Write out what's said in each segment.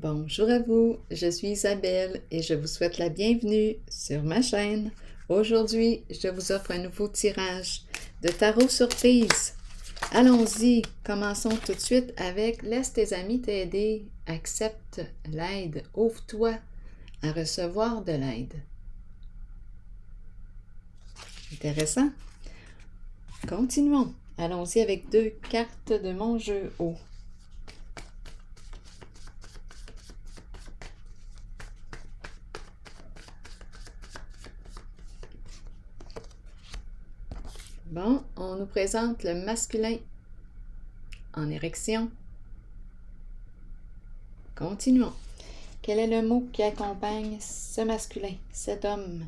Bonjour à vous, je suis Isabelle et je vous souhaite la bienvenue sur ma chaîne. Aujourd'hui, je vous offre un nouveau tirage de tarot surprise. Allons-y, commençons tout de suite avec laisse tes amis t'aider, accepte l'aide, ouvre-toi à recevoir de l'aide. Intéressant. Continuons. Allons-y avec 2 cartes de mon jeu haut. Bon, on nous présente le masculin en érection. Continuons. Quel est le mot qui accompagne ce masculin, cet homme?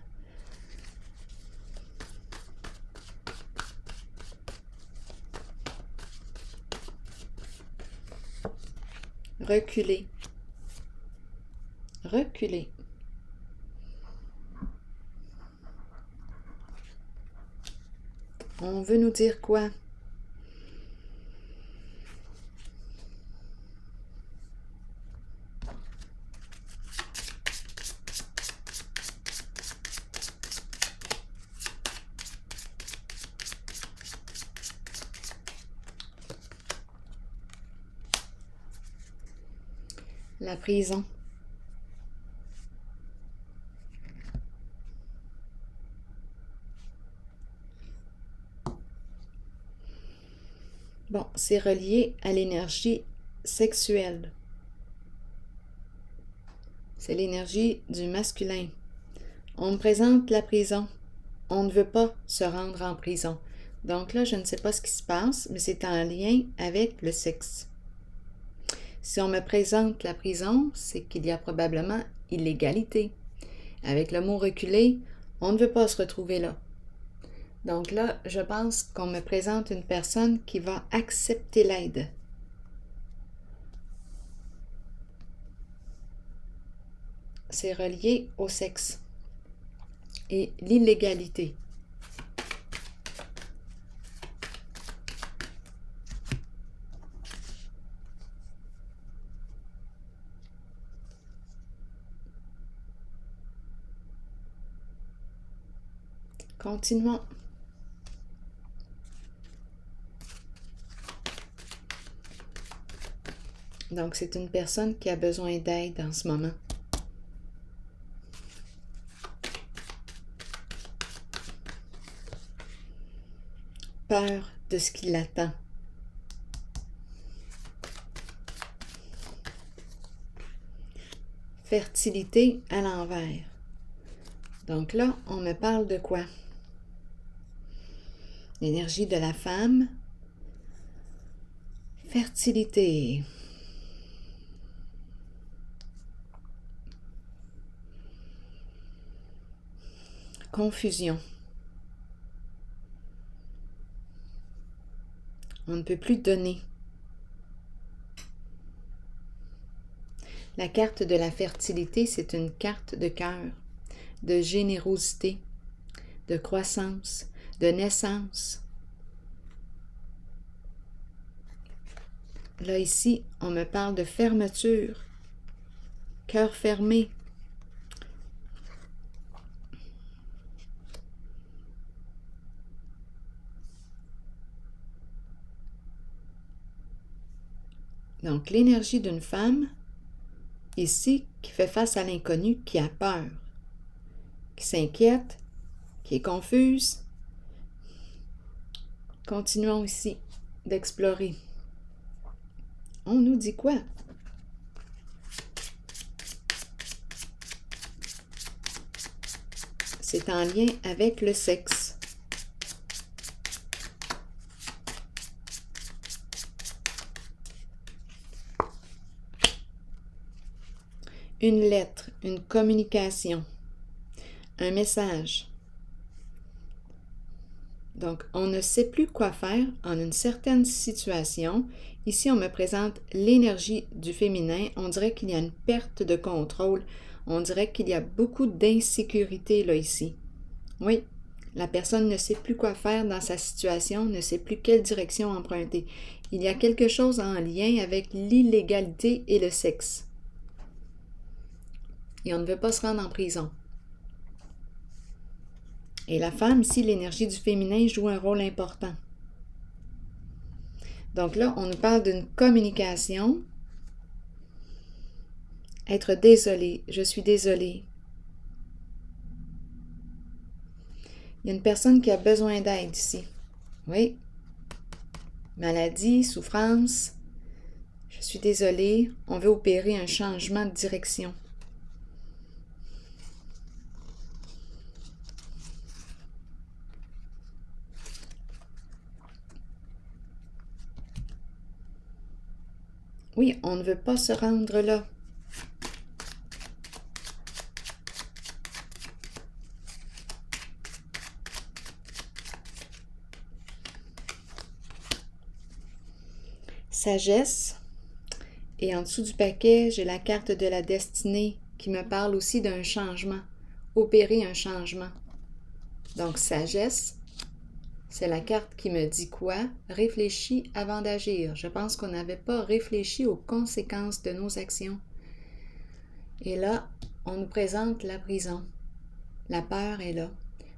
Reculer. Reculer. On veut nous dire quoi? La prison. Bon, c'est relié à l'énergie sexuelle. C'est l'énergie du masculin. On me présente la prison. On ne veut pas se rendre en prison. Donc là, je ne sais pas ce qui se passe, mais c'est en lien avec le sexe. Si on me présente la prison, c'est qu'il y a probablement illégalité. Avec le mot reculer, on ne veut pas se retrouver là. Donc là, je pense qu'on me présente une personne qui va accepter l'aide. C'est relié au sexe et l'illégalité. Continuons. Donc, c'est une personne qui a besoin d'aide en ce moment. Peur de ce qui l'attend. Fertilité à l'envers. Donc là, on me parle de quoi? L'énergie de la femme. Fertilité. Confusion. On ne peut plus donner. La carte de la fertilité, c'est une carte de cœur, de générosité, de croissance, de naissance. Là, ici, on me parle de fermeture, cœur fermé. Donc, l'énergie d'une femme, ici, qui fait face à l'inconnu, qui a peur, qui s'inquiète, qui est confuse. Continuons ici d'explorer. On nous dit quoi? C'est en lien avec le sexe. Une lettre, une communication, un message. Donc, on ne sait plus quoi faire en une certaine situation. Ici, on me présente l'énergie du féminin. On dirait qu'il y a une perte de contrôle. On dirait qu'il y a beaucoup d'insécurité là ici. Oui, la personne ne sait plus quoi faire dans sa situation, ne sait plus quelle direction emprunter. Il y a quelque chose en lien avec l'illégalité et le sexe. et on ne veut pas se rendre en prison. Et la femme, ici, l'énergie du féminin joue un rôle important. Donc là, on nous parle d'une communication. Être désolé, je suis désolée. Il y a une personne qui a besoin d'aide ici. Oui. Maladie, souffrance. Je suis désolée. On veut opérer un changement de direction. Oui, on ne veut pas se rendre là. Sagesse. Et en dessous du paquet, j'ai la carte de la destinée qui me parle aussi d'un changement. Opérer un changement. Donc, sagesse, c'est la carte qui me dit quoi? Réfléchis avant d'agir. Je pense qu'on n'avait pas réfléchi aux conséquences de nos actions. Et là, on nous présente la prison. La peur est là.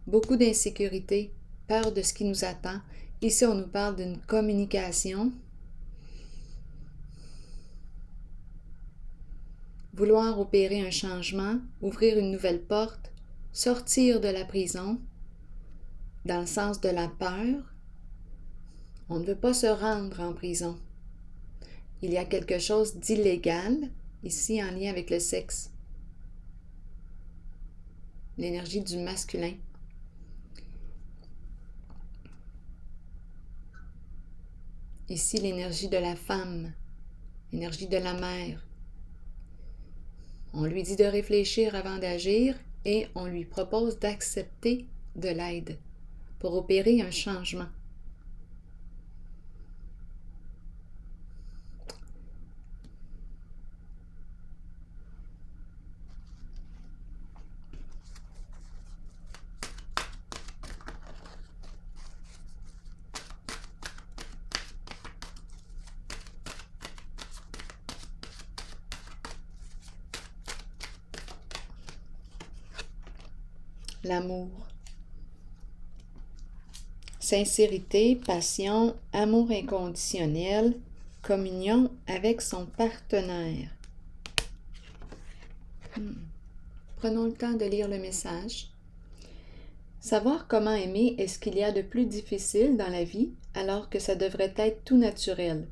Beaucoup d'insécurité, peur de ce qui nous attend. Ici, on nous parle d'une communication. Vouloir opérer un changement, ouvrir une nouvelle porte, sortir de la prison, dans le sens de la peur. On ne veut pas se rendre en prison. Il y a quelque chose d'illégal, ici en lien avec le sexe. L'énergie du masculin. Ici, l'énergie de la femme, l'énergie de la mère. On lui dit de réfléchir avant d'agir et on lui propose d'accepter de l'aide pour opérer un changement. L'amour. Sincérité, passion, amour inconditionnel, communion avec son partenaire. Prenons le temps de lire le message. Savoir comment aimer est ce qu'il y a de plus difficile dans la vie, alors que ça devrait être tout naturel.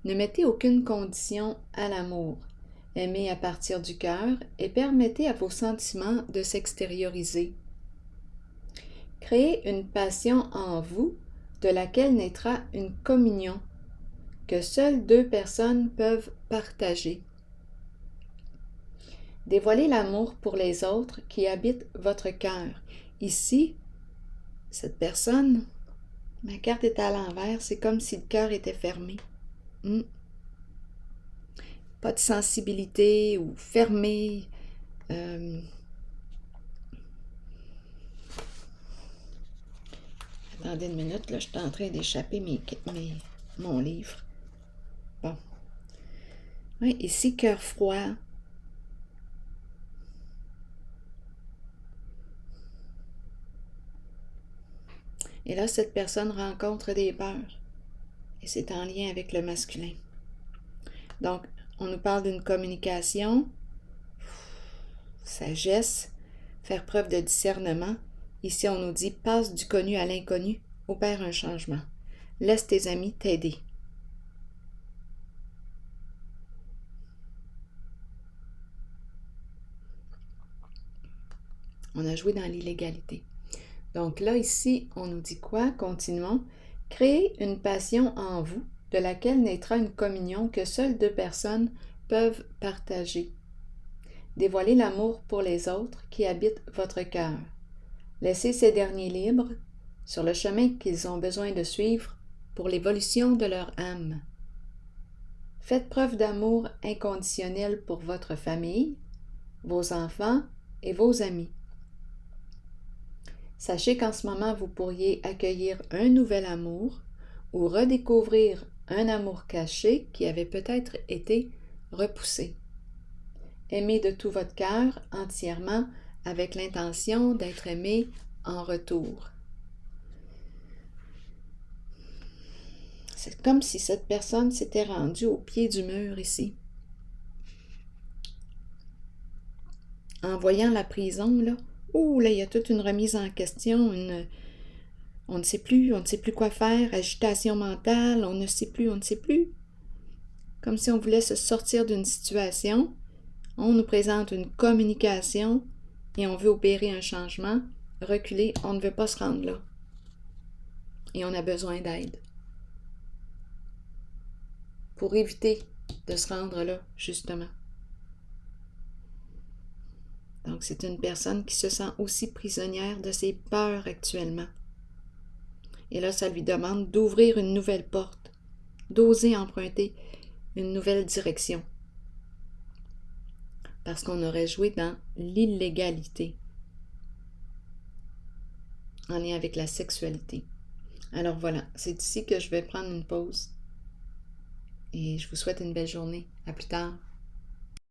Ne mettez aucune condition à l'amour. Aimez à partir du cœur et permettez à vos sentiments de s'extérioriser. Créez une passion en vous de laquelle naîtra une communion que seules deux personnes peuvent partager. Dévoilez l'amour pour les autres qui habitent votre cœur. Ici, cette personne, ma carte est à l'envers, c'est comme si le cœur était fermé. Pas de sensibilité ou fermé. Attendez une minute, là, je suis en train d'échapper mon livre. Bon. Oui, ici, cœur froid. Et là, cette personne rencontre des peurs. Et c'est en lien avec le masculin. Donc, on nous parle d'une communication, sagesse, faire preuve de discernement. Ici, on nous dit, passe du connu à l'inconnu, opère un changement. Laisse tes amis t'aider. On a joué dans l'illégalité. Donc là, ici, on nous dit quoi? Continuons. Créez une passion en vous de laquelle naîtra une communion que seules deux personnes peuvent partager. Dévoilez l'amour pour les autres qui habitent votre cœur. Laissez ces derniers libres sur le chemin qu'ils ont besoin de suivre pour l'évolution de leur âme. Faites preuve d'amour inconditionnel pour votre famille, vos enfants et vos amis. Sachez qu'en ce moment, vous pourriez accueillir un nouvel amour ou redécouvrir un amour caché qui avait peut-être été repoussé. Aimez de tout votre cœur, entièrement, avec l'intention d'être aimé en retour. C'est comme si cette personne s'était rendue au pied du mur ici. En voyant la prison, là, là, il y a toute une remise en question, on ne sait plus quoi faire, agitation mentale, on ne sait plus. Comme si on voulait se sortir d'une situation, on nous présente une communication et on veut opérer un changement, reculer, on ne veut pas se rendre là. Et on a besoin d'aide. Pour éviter de se rendre là, justement. Donc, c'est une personne qui se sent aussi prisonnière de ses peurs actuellement. Et là, ça lui demande d'ouvrir une nouvelle porte, d'oser emprunter une nouvelle direction. Parce qu'on aurait joué dans l'illégalité, en lien avec la sexualité. Alors voilà, c'est ici que je vais prendre une pause. Et je vous souhaite une belle journée. À plus tard.